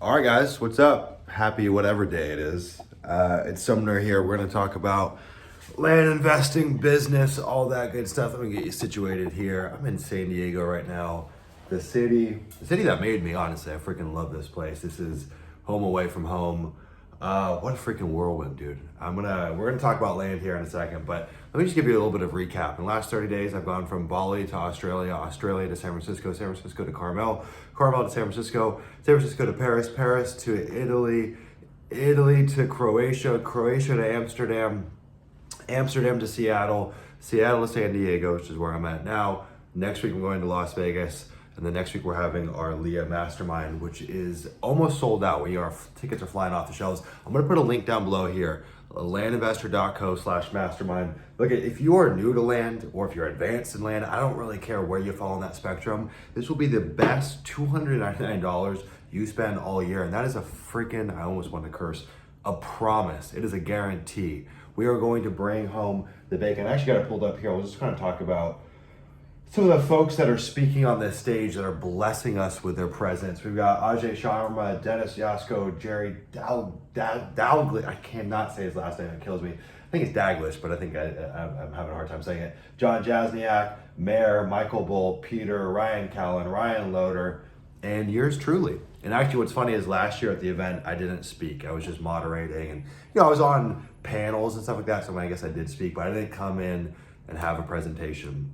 All right, guys, what's up? Happy whatever day it is. It's Sumner here. We're going to talk about land investing, business, all that good stuff. Let me get you situated here. I'm in San Diego right now. The city that made me, honestly. I freaking love this place. This is home away from home. What a freaking whirlwind, dude. We're gonna talk about land here in a second, but let me just give you a little bit of recap. In the last 30 days, I've gone from Bali to Australia, Australia to San Francisco, San Francisco to Carmel, Carmel to San Francisco, San Francisco to Paris, Paris to Italy, Italy to Croatia, Croatia to Amsterdam, Amsterdam to Seattle, Seattle to San Diego, which is where I'm at now. Next week, I'm going to Las Vegas. And then next week, we're having our Leah Mastermind, which is almost sold out. Tickets are flying off the shelves. I'm going to put a link down below here, landinvestor.co/mastermind. Look, if you are new to land or if you're advanced in land, I don't really care where you fall on that spectrum. This will be the best $299 you spend all year. And that is a freaking, I almost want to curse, a promise. It is a guarantee. We are going to bring home the bacon. I actually got it pulled up here. We'll just kind of talk about some of the folks that are speaking on this stage that are blessing us with their presence. We've got Ajay Sharma, Dennis Yasko, Jerry Dalglish. I cannot say his last name, it kills me. I think it's Daglish, but I think I'm having a hard time saying it. John Jasniak, Mayor, Michael Bull, Peter, Ryan Callan, Ryan Loader, and yours truly. And actually what's funny is last year at the event, I didn't speak. I was just moderating and I was on panels and stuff like that, so I guess I did speak, but I didn't come in and have a presentation.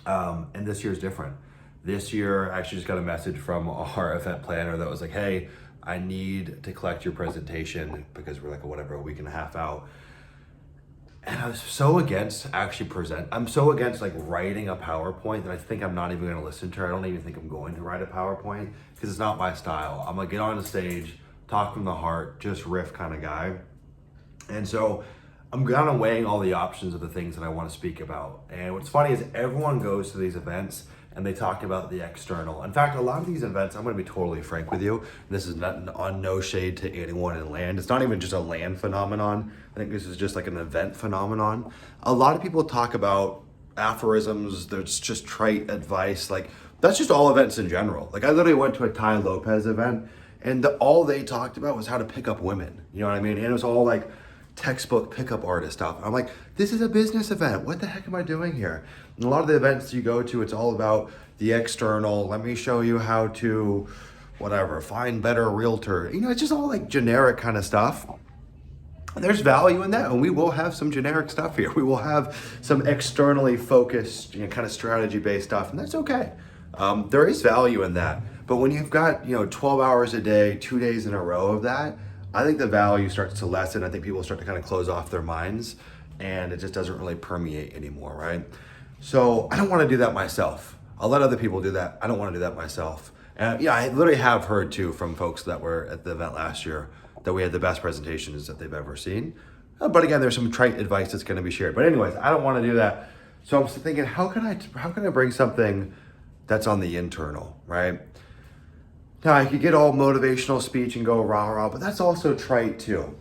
And this year's different. This year, I actually just got a message from our event planner that was like, hey, I need to collect your presentation because we're like a week and a half out. And I was so against I'm so against like writing a PowerPoint that I think I'm not even going to listen to her. I don't even think I'm going to write a PowerPoint because it's not my style. I'm going to get on the stage, talk from the heart, just riff kind of guy. And so I'm kind of weighing all the options of the things that I want to speak about. And what's funny is everyone goes to these events and they talk about the external. In fact, a lot of these events, I'm going to be totally frank with you. This is not on no shade to anyone in land. It's not even just a land phenomenon. I think this is just like an event phenomenon. A lot of people talk about aphorisms. There's just trite advice. Like that's just all events in general. Like I literally went to a Ty Lopez event and all they talked about was how to pick up women. You know what I mean? And it was all like textbook pickup artist stuff. I'm like, this is a business event. What the heck am I doing here? And a lot of the events you go to, it's all about the external. Let me show you how to, find better realtor. It's just all like generic kind of stuff. And there's value in that. And we will have some generic stuff here. We will have some externally focused, kind of strategy based stuff. And that's okay. There is value in that. But when you've got, 12 hours a day, 2 days in a row of that, I think the value starts to lessen. I think people start to kind of close off their minds and it just doesn't really permeate anymore, right? So I don't want to do that myself. I'll let other people do that. I don't want to do that myself. And I literally have heard too from folks that were at the event last year that we had the best presentations that they've ever seen. But again, there's some trite advice that's going to be shared. But anyways, I don't want to do that. So I'm thinking, how can I bring something that's on the internal, right? Now, I could get all motivational speech and go rah, rah, but that's also trite too.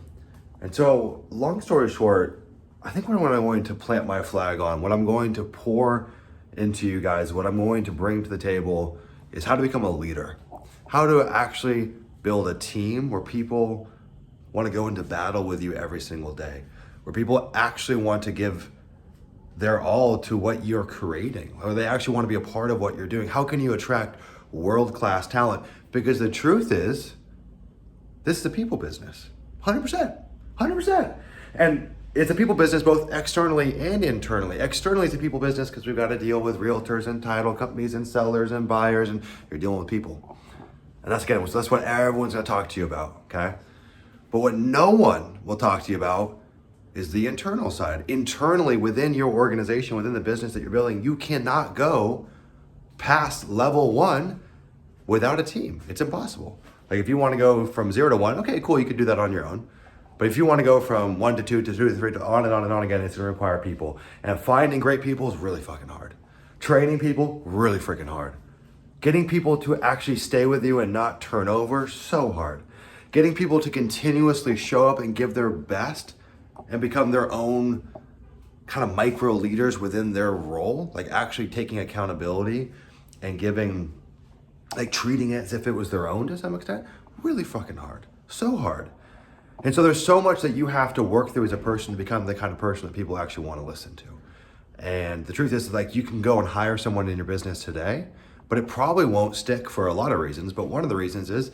And so, long story short, I think what I'm going to plant my flag on, what I'm going to pour into you guys, what I'm going to bring to the table is how to become a leader. How to actually build a team where people want to go into battle with you every single day. Where people actually want to give their all to what you're creating. Or they actually want to be a part of what you're doing. How can you attract world-class talent? Because the truth is, this is a people business, 100%. And it's a people business both externally and internally. Externally, it's a people business because we've got to deal with realtors and title companies and sellers and buyers, and you're dealing with people. And that's what everyone's going to talk to you about, okay? But what no one will talk to you about is the internal side. Internally, within your organization, within the business that you're building, you cannot go past level 1 without a team. It's impossible. Like if you want to go from 0 to 1, okay, cool, you could do that on your own. But if you want to go from 1 to 2 to 2 to 3 to on and on and on again, it's going to require people. And finding great people is really fucking hard. Training people, really freaking hard. Getting people to actually stay with you and not turn over, so hard. Getting people to continuously show up and give their best and become their own kind of micro leaders within their role, like actually taking accountability and giving like treating it as if it was their own to some extent, really fucking hard. So hard. And so there's so much that you have to work through as a person to become the kind of person that people actually want to listen to. And the truth is, like, you can go and hire someone in your business today, but it probably won't stick for a lot of reasons. But one of the reasons is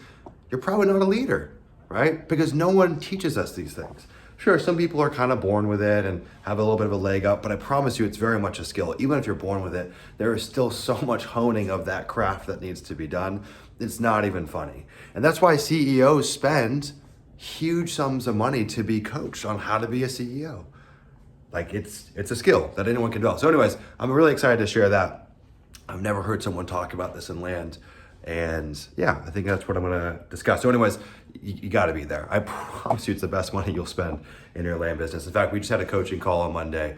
you're probably not a leader, right? Because no one teaches us these things. Sure, some people are kind of born with it and have a little bit of a leg up, but I promise you it's very much a skill. Even if you're born with it, there is still so much honing of that craft that needs to be done. It's not even funny. And that's why CEOs spend huge sums of money to be coached on how to be a CEO. Like it's a skill that anyone can develop. So anyways, I'm really excited to share that. I've never heard someone talk about this in land. And yeah, I think that's what I'm gonna discuss. So anyways, you gotta be there. I promise you it's the best money you'll spend in your land business. In fact, we just had a coaching call on Monday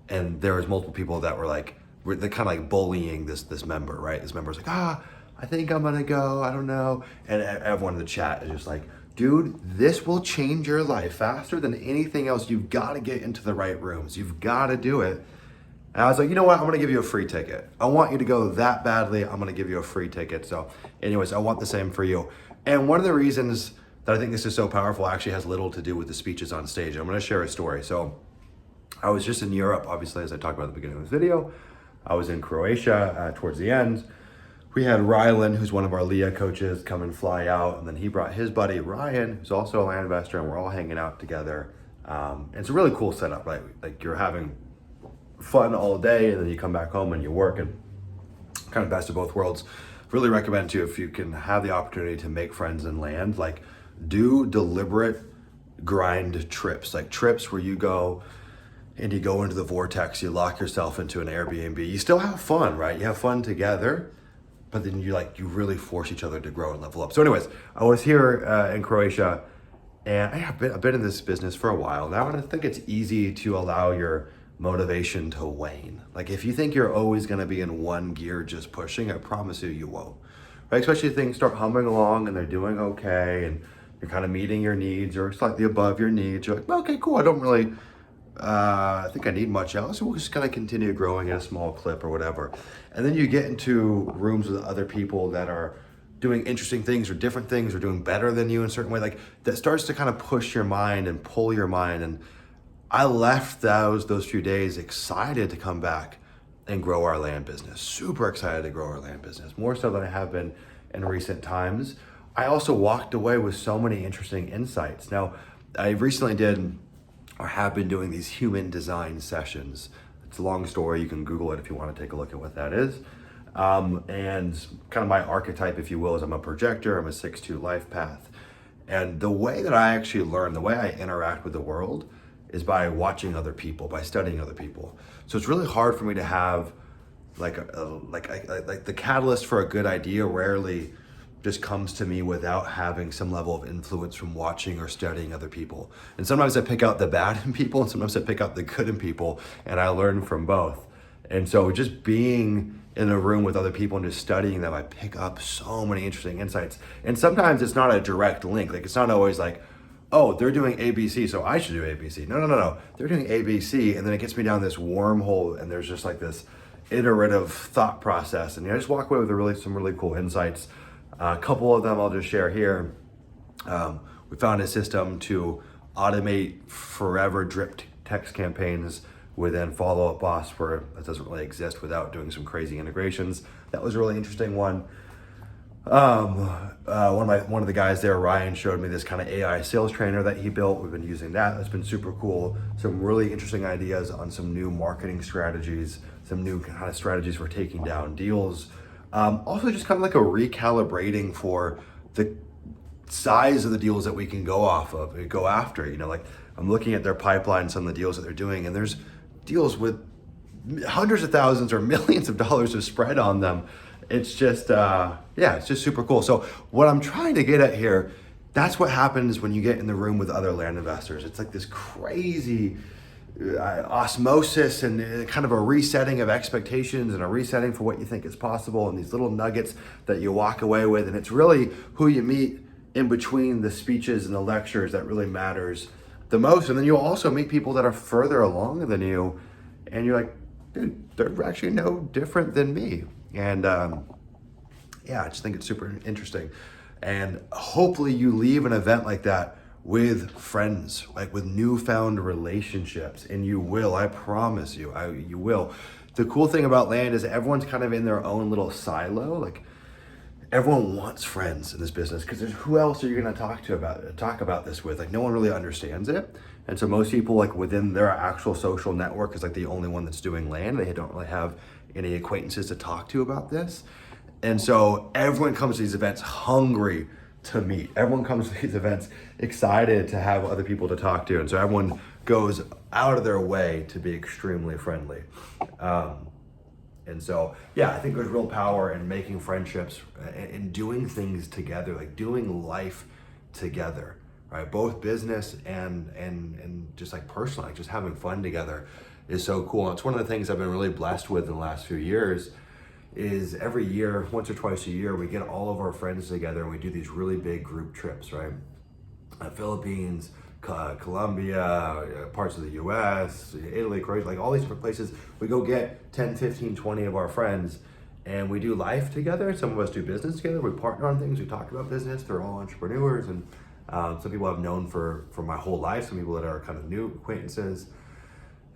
and there was multiple people that were like, they're kind of like bullying this member, right? This member's like, I think I'm gonna go, I don't know. And everyone in the chat is just like, dude, this will change your life faster than anything else. You've got to get into the right rooms. You've got to do it. And I was like, you know what? I'm going to give you a free ticket. I want you to go that badly. I'm going to give you a free ticket. So anyways, I want the same for you. And one of the reasons that I think this is so powerful actually has little to do with the speeches on stage. I'm going to share a story. So I was just in Europe, obviously, as I talked about at the beginning of this video. I was in Croatia towards the end. We had Rylan, who's one of our Leah coaches, come and fly out. And then he brought his buddy, Ryan, who's also a land investor, and we're all hanging out together. And it's a really cool setup, right? Like you're having fun all day and then you come back home and you work, and kind of best of both worlds. Really recommend to you, if you can have the opportunity to make friends in land, like do deliberate grind trips, like trips where you go and you go into the vortex, you lock yourself into an Airbnb. You still have fun, right? You have fun together, but then you really force each other to grow and level up. So anyways, I was here in Croatia, and I've been in this business for a while now, and I think it's easy to allow your motivation to wane. Like if you think you're always gonna be in one gear just pushing, I promise you, you won't. Right? Especially if things start humming along and they're doing okay, and you're kind of meeting your needs or slightly above your needs. You're like, well, okay, cool, I don't really think I need much else. So we'll just kind of continue growing at a small clip or whatever. And then you get into rooms with other people that are doing interesting things or different things or doing better than you in a certain way. Like that starts to kind of push your mind and pull your mind. And I left those few days excited to come back and grow our land business. Super excited to grow our land business, more so than I have been in recent times. I also walked away with so many interesting insights. Now, I recently did or have been doing these human design sessions. It's a long story. You can Google it if you want to take a look at what that is. And kind of my archetype, if you will, is I'm a projector. I'm a 6-2 life path. And the way that I actually learn, the way I interact with the world is by watching other people, by studying other people. So it's really hard for me to have like the catalyst for a good idea rarely just comes to me without having some level of influence from watching or studying other people. And sometimes I pick out the bad in people, and sometimes I pick out the good in people, and I learn from both. And so just being in a room with other people and just studying them, I pick up so many interesting insights. And sometimes it's not a direct link. Like it's not always like, oh, they're doing ABC, so I should do ABC. No. They're doing ABC, and then it gets me down this wormhole, and there's just like this iterative thought process. And I just walk away with some really cool insights. A couple of them I'll just share here. We found a system to automate forever drip text campaigns within Follow-Up Boss, where that doesn't really exist without doing some crazy integrations. That was a really interesting one. One of the guys there, Ryan, showed me this kind of AI sales trainer that he built. We've been using that. That's been super cool. Some really interesting ideas on some new marketing strategies, some new kind of strategies for taking down deals. Also just kind of like a recalibrating for the size of the deals that we can go after. Like I'm looking at their pipeline, some of the deals that they're doing, and there's deals with hundreds of thousands or millions of dollars of spread on them. It's just, it's just super cool. So what I'm trying to get at here, that's what happens when you get in the room with other land investors. It's like this crazy osmosis and kind of a resetting of expectations and a resetting for what you think is possible, and these little nuggets that you walk away with. And it's really who you meet in between the speeches and the lectures that really matters the most. And then you'll also meet people that are further along than you, and you're like, dude, they're actually no different than me. And yeah, I just think it's super interesting. And hopefully you leave an event like that with friends, like with newfound relationships. And you will, I promise you, you will. The cool thing about land is everyone's kind of in their own little silo. Like everyone wants friends in this business because who else are you going to talk about this with? Like no one really understands it. And so most people like within their actual social network is like the only one that's doing land. They don't really have any acquaintances to talk to about this. And so everyone comes to these events hungry to meet. Everyone comes to these events excited to have other people to talk to. And so everyone goes out of their way to be extremely friendly. And so, yeah, I think there's real power in making friendships and doing things together, like doing life together, right? Both business and just like personal, like just having fun together is so cool. And it's one of the things I've been really blessed with in the last few years is every year, once or twice a year, we get all of our friends together and we do these really big group trips, right? Philippines, Colombia, parts of the US, Italy, Croatia, like all these different places. We go get 10, 15, 20 of our friends and we do life together. Some of us do business together. We partner on things. We talk about business. They're all entrepreneurs. And some people I've known for my whole life. Some people that are kind of new acquaintances.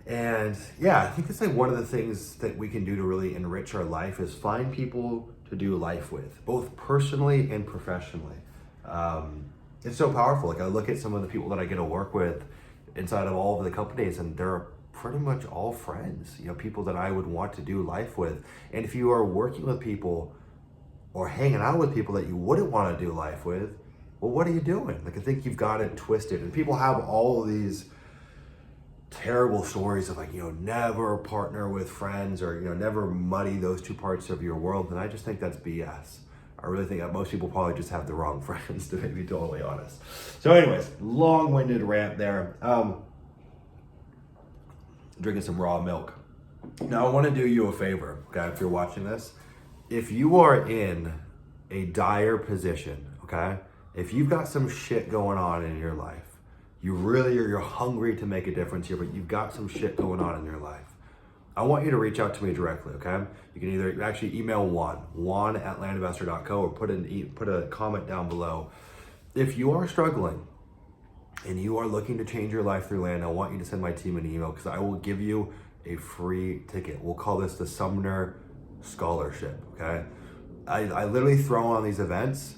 And yeah, I think that's like one of the things that we can do to really enrich our life is find people to do life with, both personally and professionally. It's so powerful. Like I look at some of the people that I get to work with inside of all of the companies and they're pretty much all friends, people that I would want to do life with. And if you are working with people or hanging out with people that you wouldn't want to do life with, well, what are you doing? Like I think you've got it twisted. And people have all of these terrible stories of like, never partner with friends or, never muddy those two parts of your world. And I just think that's BS. I really think that most people probably just have the wrong friends, to be totally honest. So anyways, long-winded rant there. Drinking some raw milk. Now I want to do you a favor, okay, if you're watching this. If you are in a dire position, okay, if you've got some shit going on in your life, you're hungry to make a difference here, but you've got some shit going on in your life, I want you to reach out to me directly, okay? You can either actually email Juan at landinvestor.co or put a comment down below. If you are struggling and you are looking to change your life through land, I want you to send my team an email because I will give you a free ticket. We'll call this the Sumner Scholarship, okay? I literally throw on these events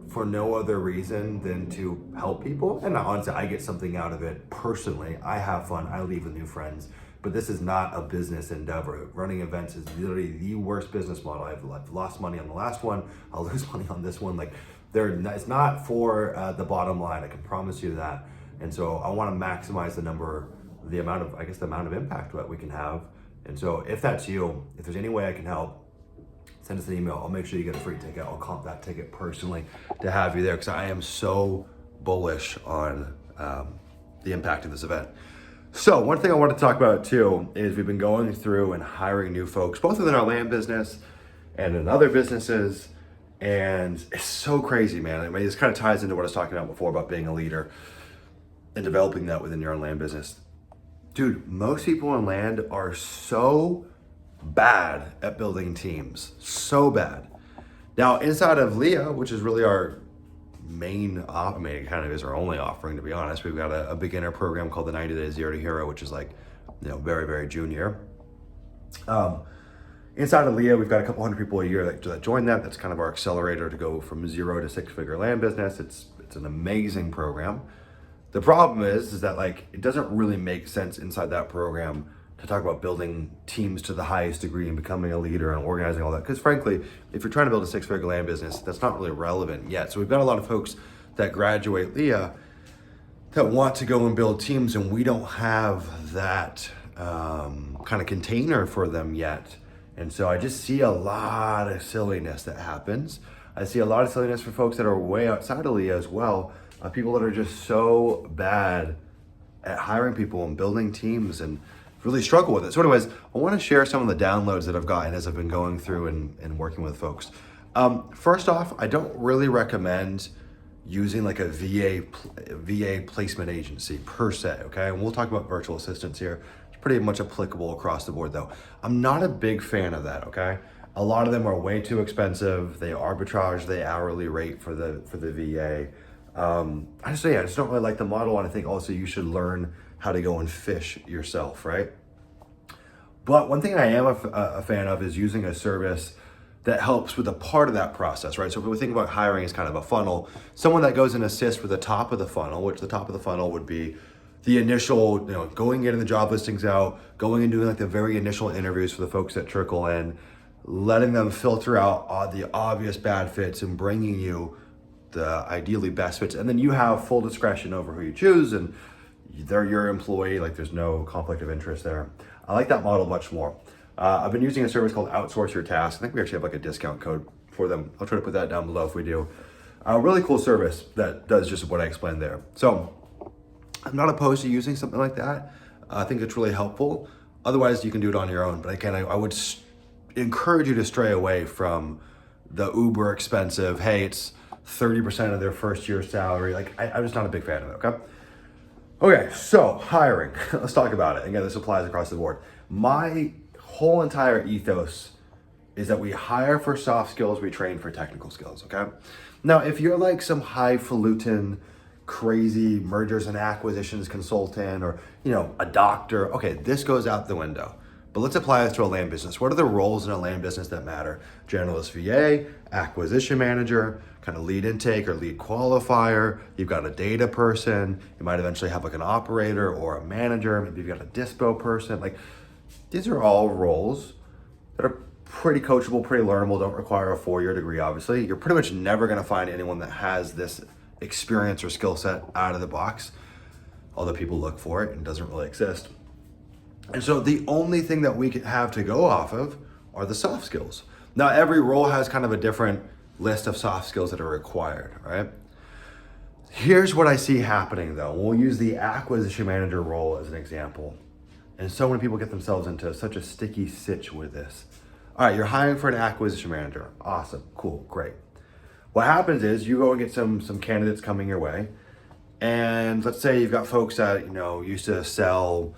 for no other reason than to help people. And honestly, I get something out of it personally. I have fun, I leave with new friends. But this is not a business endeavor. Running events is literally the worst business model. I've lost money on the last one. I'll lose money on this one. Like, it's not for the bottom line. I can promise you that. And so I want to maximize the amount of impact that we can have. And so if that's you, if there's any way I can help, send us an email. I'll make sure you get a free ticket. I'll comp that ticket personally to have you there because I am so bullish on the impact of this event. So one thing I want to talk about too is we've been going through and hiring new folks, both within our land business and in other businesses. And it's so crazy, man. I mean, this kind of ties into what I was talking about before about being a leader and developing that within your own land business. Dude, most people in land are so bad at building teams, so bad. Now, inside of Leah, which is really our main, it kind of is our only offering, to be honest. We've got a beginner program called the 90 Days Zero to Hero, which is like, very, very junior. Inside of Leah, we've got a couple hundred people a year that join that. That's kind of our accelerator to go from 0 to 6-figure land business. It's an amazing program. The problem is that like, it doesn't really make sense inside that program to talk about building teams to the highest degree and becoming a leader and organizing all that. Because frankly, if you're trying to build a 6-figure land business, that's not really relevant yet. So we've got a lot of folks that graduate Leah that want to go and build teams, and we don't have that kind of container for them yet. And so I just see a lot of silliness that happens. I see a lot of silliness for folks that are way outside of Leah as well. People that are just so bad at hiring people and building teams and really struggle with it. So anyways, I want to share some of the downloads that I've gotten as I've been going through and working with folks. First off, I don't really recommend using like a VA placement agency per se, okay? And we'll talk about virtual assistants here. It's pretty much applicable across the board though. I'm not a big fan of that, okay? A lot of them are way too expensive. They arbitrage the hourly rate for the VA. I just don't really like the model, and I think also you should learn how to go and fish yourself, right? But one thing I am a fan of is using a service that helps with a part of that process, right? So if we think about hiring as kind of a funnel, someone that goes and assists with the top of the funnel, which the top of the funnel would be the initial, going getting the job listings out, going and doing like the very initial interviews for the folks that trickle in, letting them filter out the obvious bad fits and bringing you the ideally best fits. And then you have full discretion over who you choose, and they're your employee, like there's no conflict of interest there. I like that model much more. I've been using a service called Outsource Your Task. I think we actually have like a discount code for them. I'll try to put that down below if we do. A really cool service that does just what I explained there. So I'm not opposed to using something like that. I think it's really helpful. Otherwise, you can do it on your own. But again, I would encourage you to stray away from the uber expensive, hey, it's 30% of their first year's salary. Like, I'm just not a big fan of it, okay? Okay, so hiring. Let's talk about it. Again, this applies across the board. My whole entire ethos is that we hire for soft skills, we train for technical skills, okay? Now, if you're like some highfalutin, crazy mergers and acquisitions consultant or, a doctor, okay, this goes out the window. But let's apply this to a land business. What are the roles in a land business that matter? Generalist VA, acquisition manager, kind of lead intake or lead qualifier. You've got a data person. You might eventually have like an operator or a manager. Maybe you've got a dispo person. Like, these are all roles that are pretty coachable, pretty learnable, don't require a 4-year degree, obviously. You're pretty much never gonna find anyone that has this experience or skill set out of the box, although people look for it and it doesn't really exist. And so the only thing that we can have to go off of are the soft skills. Now, every role has kind of a different list of soft skills that are required, right? Here's what I see happening though. We'll use the acquisition manager role as an example. And so many people get themselves into such a sticky sitch with this. All right, you're hiring for an acquisition manager. Awesome, cool, great. What happens is you go and get some candidates coming your way. And let's say you've got folks that, used to sell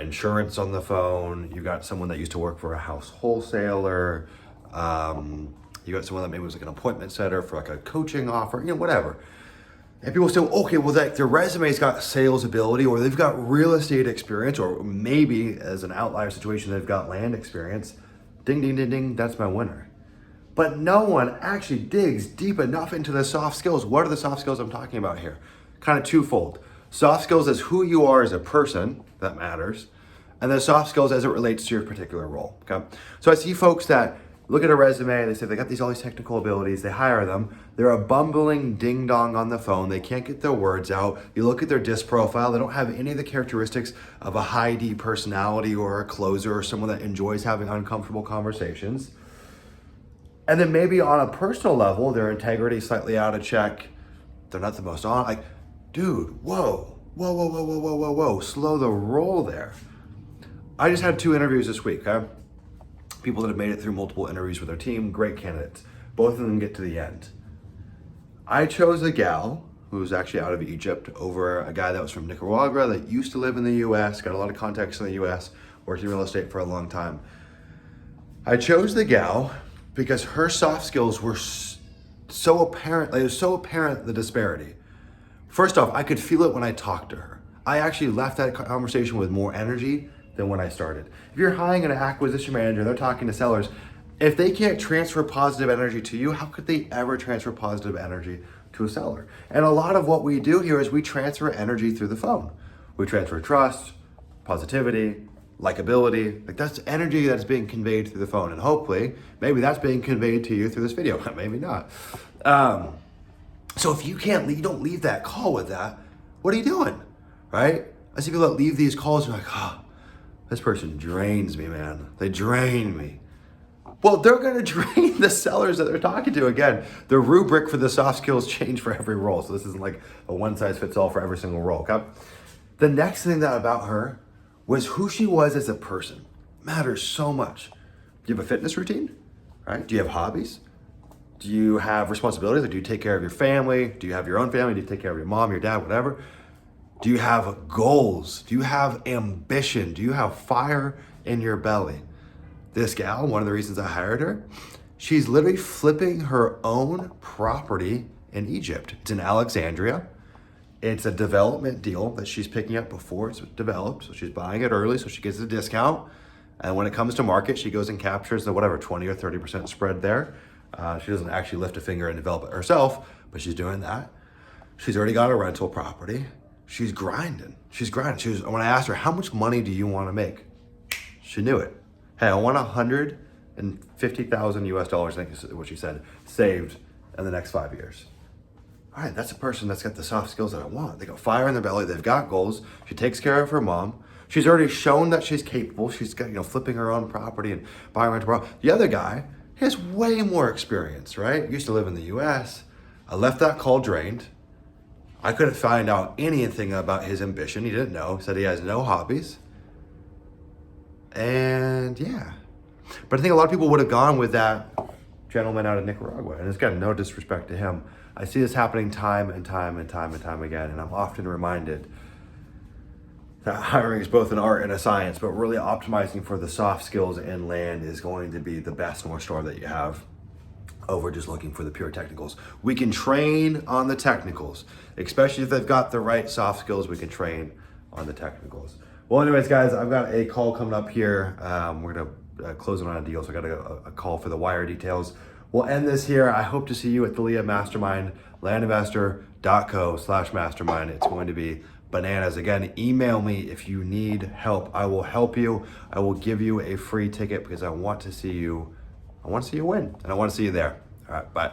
insurance on the phone. You got someone that used to work for a house wholesaler. You got someone that maybe was like an appointment setter for like a coaching offer, whatever. And people say, okay, well, their resume's got sales ability, or they've got real estate experience, or maybe as an outlier situation, they've got land experience. Ding, ding, ding, ding, that's my winner. But no one actually digs deep enough into the soft skills. What are the soft skills I'm talking about here? Kind of twofold. Soft skills is who you are as a person, that matters. And then soft skills as it relates to your particular role, okay? So I see folks that look at a resume, they say they got all these technical abilities, they hire them, they're a bumbling ding dong on the phone, they can't get their words out. You look at their DISC profile, they don't have any of the characteristics of a high D personality or a closer or someone that enjoys having uncomfortable conversations. And then maybe on a personal level, their integrity slightly out of check, they're not the most on, like, dude, whoa, slow the roll there. I just had 2 interviews this week, okay? People that have made it through multiple interviews with their team, great candidates. Both of them get to the end. I chose a gal who was actually out of Egypt over a guy that was from Nicaragua that used to live in the US, got a lot of contacts in the US, worked in real estate for a long time. I chose the gal because her soft skills were so apparent, it was so apparent the disparity. First off, I could feel it when I talked to her. I actually left that conversation with more energy than when I started. If you're hiring an acquisition manager, they're talking to sellers, if they can't transfer positive energy to you, how could they ever transfer positive energy to a seller? And a lot of what we do here is we transfer energy through the phone. We transfer trust, positivity, likability. Like, that's energy that's being conveyed through the phone. And hopefully, maybe that's being conveyed to you through this video, maybe not. So if you don't leave that call with that, what are you doing, right? I see people that leave these calls and are like, this person drains me, man. They drain me. Well, they're gonna drain the sellers that they're talking to. Again, the rubric for the soft skills change for every role. So this isn't like a one size fits all for every single role, okay? The next thing that about her was who she was as a person. Matters so much. Do you have a fitness routine, right? Do you have hobbies? Do you have responsibilities? Like, do you take care of your family? Do you have your own family? Do you take care of your mom, your dad, whatever? Do you have goals? Do you have ambition? Do you have fire in your belly? This gal, one of the reasons I hired her, she's literally flipping her own property in Egypt. It's in Alexandria. It's a development deal that she's picking up before it's developed. So she's buying it early so she gets a discount. And when it comes to market, she goes and captures the 20 or 30% spread there. She doesn't actually lift a finger and develop it herself, but she's doing that. She's already got a rental property. She's grinding. When I asked her, how much money do you want to make? She knew it. Hey, I want $150,000 US, I think is what she said, saved in the next 5 years. All right, that's a person that's got the soft skills that I want. They got fire in their belly. They've got goals. She takes care of her mom. She's already shown that she's capable. She's got, flipping her own property and buying rental property. The other guy, he has way more experience, right? Used to live in the US. I left that call drained. I couldn't find out anything about his ambition. He didn't know. He said he has no hobbies. And yeah. But I think a lot of people would have gone with that gentleman out of Nicaragua. And it's got no disrespect to him. I see this happening time and time again. And I'm often reminded that hiring is both an art and a science, but really optimizing for the soft skills in land is going to be the best North Star that you have over just looking for the pure technicals. We can train on the technicals, especially if they've got the right soft skills, we can train on the technicals. Well, anyways, guys, I've got a call coming up here. We're gonna close on a deal, so I got a call for the wire details. We'll end this here. I hope to see you at the Leah Mastermind, landinvestor.co/mastermind. It's going to be bananas. Again, email me if you need help. I will help you. I will give you a free ticket because I want to see you win, and I want to see you there. All right, bye.